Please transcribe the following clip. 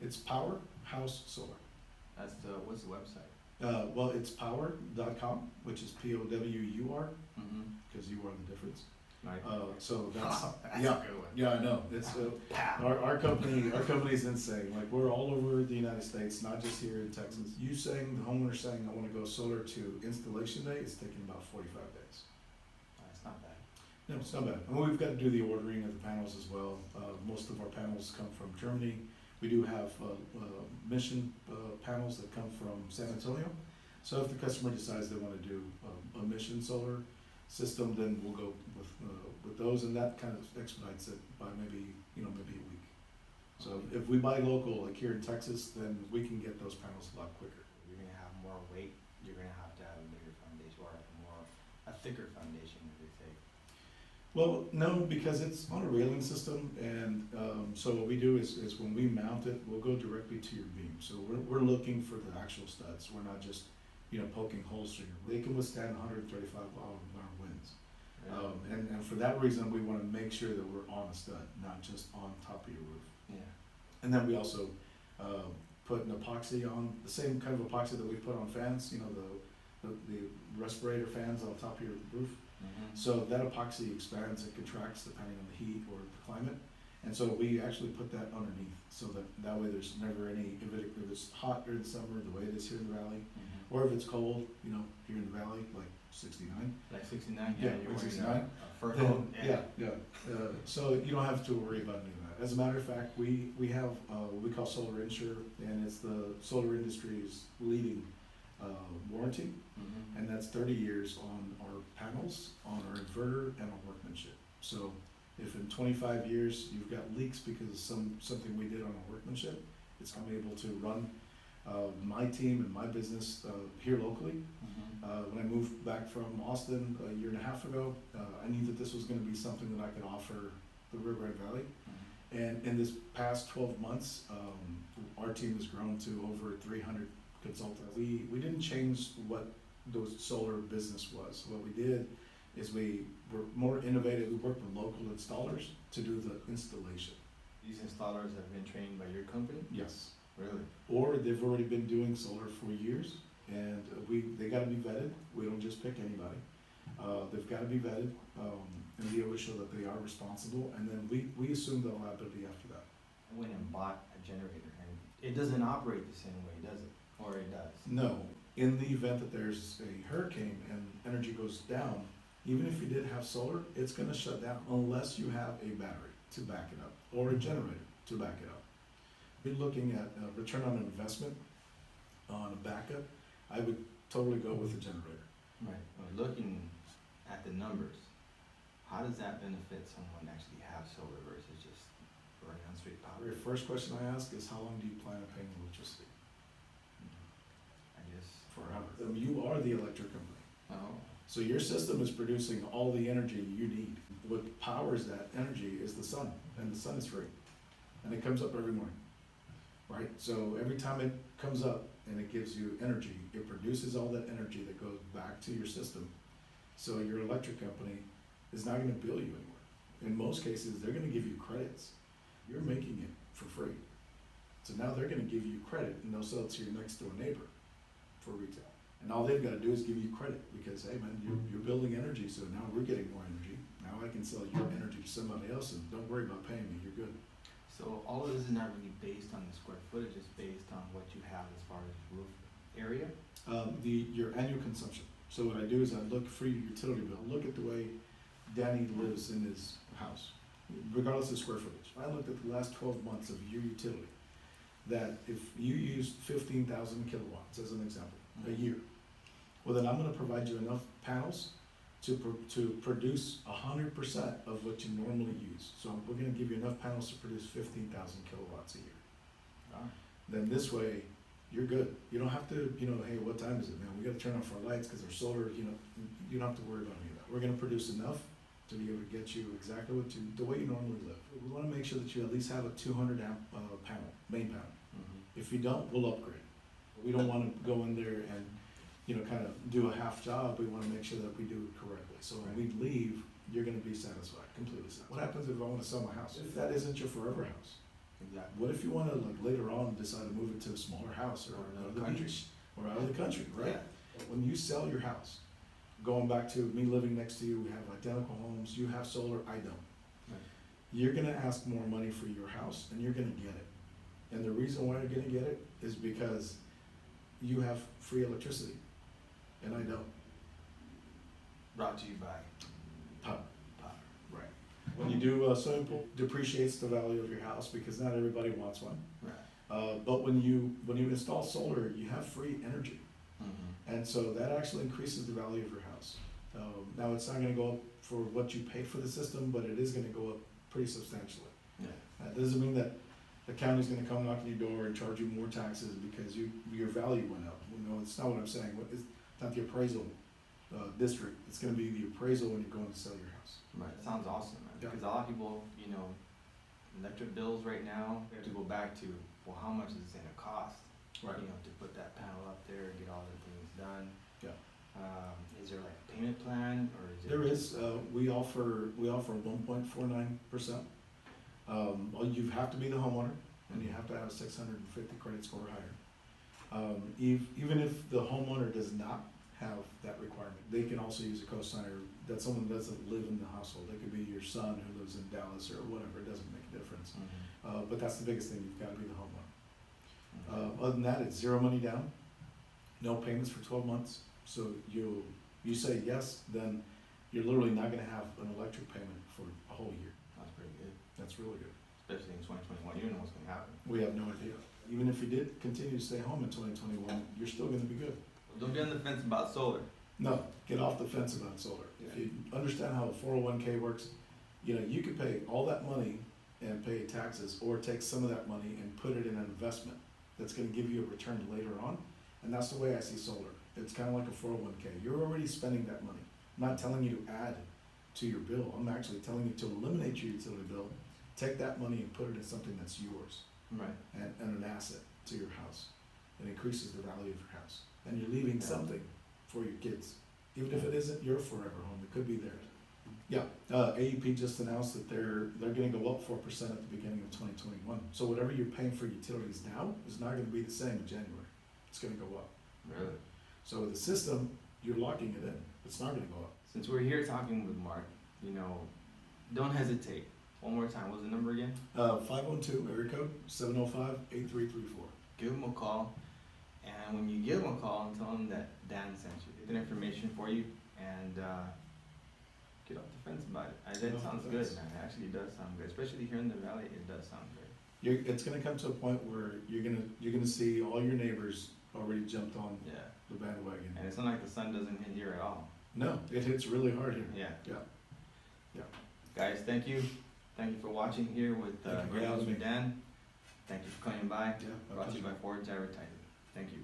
It's Powur House Solar. That's what's the website? Well, it's powur.com, which is Powur, Mm-hmm. because you are the difference. Right. So that's, That's yeah, a good one. yeah, I know. It's our company's insane. Like, we're all over the United States, not just here in Texas. You saying, the homeowner saying, I want to go solar to installation day, it's taking about 45 days. That's not bad. No, it's not bad. And we've got to do the ordering of the panels as well. Most of our panels come from Germany. We do have mission panels that come from San Antonio. So if the customer decides they want to do a mission solar system, then we'll go with those, and that kind of expedites it by maybe a week. So if we buy local, like here in Texas, then we can get those panels a lot quicker. You're gonna have more weight. You're gonna have to have a bigger foundation or a thicker foundation, as they say. Well, no, because it's on a railing system, and so what we do is when we mount it, we'll go directly to your beam. So we're looking for the actual studs. We're not just poking holes through your. They can withstand 135 mile winds, and for that reason, we want to make sure that we're on a stud, not just on top of your roof. Yeah. And then we also put an epoxy on, the same kind of epoxy that we put on fans. The respirator fans on top of your roof. Mm-hmm. So that epoxy expands and contracts depending on the heat or the climate. And so we actually put that underneath, so that way there's never any, if it's hot during the summer, the way it is here in the valley, Mm-hmm. or if it's cold, here in the valley, like 69. Like 69, Yeah, you're like wearing 69. a fur Then, coat. yeah. So you don't have to worry about any of that. As a matter of fact, we have what we call Solar Insure, and it's the solar industry's leading warranty, Mm-hmm. and that's 30 years on our panels, on our inverter, and our workmanship. So if in 25 years you've got leaks because of something we did on our workmanship, I'm able to run my team and my business here locally. Mm-hmm. When I moved back from Austin a year and a half ago, I knew that this was going to be something that I could offer the Rio Grande Valley. Mm-hmm. And in this past 12 months, our team has grown to over 300 consultants. We didn't change what the solar business was. What we did is we were more innovative. We worked with local installers to do the installation. These installers have been trained by your company? Yes. Really? Or they've already been doing solar for years, and they got to be vetted. We don't just pick anybody. They've got to be vetted and be able to show that they are responsible, and then we assume the liability after that. I went and bought a generator, and it doesn't operate the same way, does it? Or it does? No. In the event that there's a hurricane and energy goes down, even if you did have solar, it's going to shut down unless you have a battery to back it up or a generator to back it up. We're looking at return on investment on a backup. I would totally go with a generator. Right. Well, looking at the numbers, how does that benefit someone to actually have solar versus just running on straight power? Your first question I ask is, how long do you plan on paying electricity? I guess Forever. You are the electric company. Oh. So your system is producing all the energy you need. What powers that energy is the sun, and the sun is free. And it comes up every morning, right? So every time it comes up and it gives you energy, it produces all that energy that goes back to your system. So your electric company is not gonna bill you anymore. In most cases, they're gonna give you credits. You're making it for free. So now they're gonna give you credit, and they'll sell it to your next door neighbor for retail. And all they've gotta do is give you credit, because, hey man, you're building energy, so now we're getting more energy. Now I can sell your energy to somebody else, and don't worry about paying me, you're good. So all of this is not really based on the square footage, it's based on what you have as far as roof area? Your annual consumption. So what I do is I look for your utility bill, look at the way Danny lives in his house, regardless of square footage. I looked at the last 12 months of your utility, that if you used 15,000 kilowatts, as an example, a year, well then I'm gonna provide you enough panels to produce 100% of what you normally use. So we're gonna give you enough panels to produce 15,000 kilowatts a year. Ah. Then this way, you're good. You don't have to, hey, what time is it, man? We gotta turn off our lights because our solar, you don't have to worry about any of that. We're gonna produce enough to be able to get you exactly the way you normally live. We wanna make sure that you at least have a 200 amp panel, main panel. Mm-hmm. If you don't, we'll upgrade. We don't wanna go in there and, kind of do a half job. We wanna make sure that we do it correctly. So when we leave, you're gonna be satisfied, completely satisfied. What happens if I wanna sell my house? If that isn't your forever house, Exactly. What if you wanna, like, later on decide to move it to a smaller house or Or another out of the country. beach, or out of the country, right? Yeah. When you sell your house, going back to me living next to you, we have identical homes, you have solar, I don't. Right. You're gonna ask more money for your house, and you're gonna get it. And the reason why you're gonna get it is because you have free electricity, and I don't. Brought to you by Power. Powur. Right. When you do a swimming pool, depreciates the value of your house, because not everybody wants one. Right. But when you install solar, you have free energy. Mm-hmm. And so that actually increases the value of your house. Now, it's not gonna go up for what you pay for the system, but it is gonna go up pretty substantially. Yeah. That doesn't mean that the county's gonna come knock on your door and charge you more taxes because your value went up. You know, it's not what I'm saying. It's not the appraisal, district. It's gonna be the appraisal when you're going to sell your house. Right. It sounds awesome, man. Yeah. Because a lot of people, you know, electric bills right now, we have to go back to, well, how much is it gonna cost? You know, to put that panel up there and get all the things done. Yeah. Is there like a payment plan, or is it? There is, we offer 1.49%. You have to be the homeowner, and you have to have a 650 credit score or higher. Even if the homeowner does not have that requirement, they can also use a cosigner, that someone doesn't live in the household. They could be your son who lives in Dallas or whatever, it doesn't make a difference. Mhm. But that's the biggest thing, you've gotta be the homeowner. Mhm. Other than that, it's zero money down, no payments for 12 months. So you say yes, then you're literally not gonna have an electric payment for a whole year. That's pretty good, That's really good. especially in 2021. You don't know what's gonna happen. We have no idea. Even if you did continue to stay home in 2021, you're still gonna be good. Don't be on the fence about solar. No, get off the fence about solar. If you understand how a 401k works, you know, you could pay all that money and pay taxes, or take some of that money and put it in an investment that's gonna give you a return later on. And that's the way I see solar. It's kinda like a 401k. You're already spending that money. I'm not telling you to add to your bill. I'm actually telling you to eliminate your utility bill, take that money and put it in something that's yours, Right. and an asset to your house. It increases the value of your house. And you're leaving Yeah. something for your kids. Even if it isn't your forever home, it could be theirs. Yeah, AEP just announced that they're gonna go up 4% at the beginning of 2021. So whatever you're paying for utilities now is not gonna be the same in January. It's gonna go up. Really? So the system, you're locking it in. It's not gonna go up. Since we're here talking with Mark, you know, don't hesitate. One more time, what's the number again? 512 area code 705-8334. Give him a call, and when you give him a call, tell him that Dan sent you. Get the information for you, and get off the fence about it. Get That off the sounds good, fence. man. It actually does sound good, especially here in the valley. It does sound good. It's gonna come to a point where you're gonna see all your neighbors already jumped on Yeah, the bandwagon. and it's not like the sun doesn't hit here at all. No, it hits really hard here. Yeah. Yeah. Yeah. Guys, thank you. Thank you for watching here with Thank you for Greenhouse having with me. Dan. Thank you for coming by. Yeah, my Brought to you pleasure. by Ford's Advertising. Thank you.